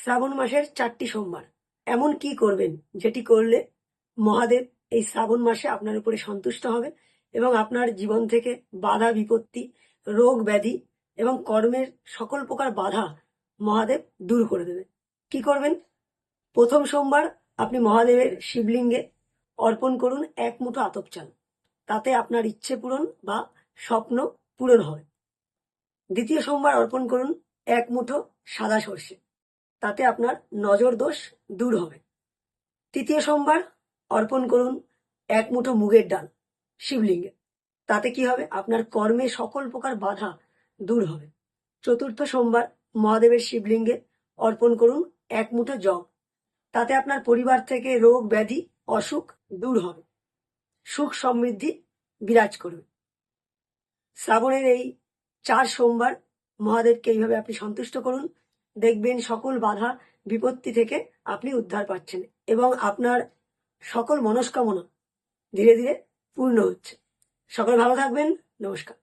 শ্রাবণ মাসের 4টি সোমবার এমন কি করবেন যেটি করলে মহাদেব এই শ্রাবণ মাসে আপনার উপরে সন্তুষ্ট হবে এবং আপনার জীবন থেকে বাধা বিপত্তি, রোগ ব্যাধি এবং কর্মের সকল প্রকার বাধা মহাদেব দূর করে দেবে। কি করবেন? প্রথম সোমবার আপনি মহাদেবের শিবলিঙ্গে অর্পণ করুন 1 মুঠো আতপ চাল। তাতে আপনার ইচ্ছে পূরণ বা স্বপ্ন পূরণ হবে। দ্বিতীয় সোমবার অর্পণ করুন 1 মুঠো সাদা সর্ষে। তাতে আপনার নজর দোষ দূর হবে। তৃতীয় সোমবার অর্পণ করুন 1 মুঠো মুগের ডাল শিবলিঙ্গে। তাতে কি হবে? আপনার কর্মে সকল প্রকার বাধা দূর হবে। চতুর্থ সোমবার মহাদেবের শিবলিঙ্গে অর্পণ করুন 1 মুঠো জব। তাতে আপনার পরিবার থেকে রোগ ব্যাধি অসুখ দূর হবে, সুখ সমৃদ্ধি বিরাজ করবে। শ্রাবণের এই 4 সোমবার মহাদেবকে এইভাবে আপনি সন্তুষ্ট করুন, দেখবেন সকল বাধা বিপত্তি থেকে আপনি উদ্ধার পাচ্ছেন এবং আপনার সকল মনস্কামনা ধীরে ধীরে পূর্ণ হচ্ছে। সকলে ভালো থাকবেন। নমস্কার।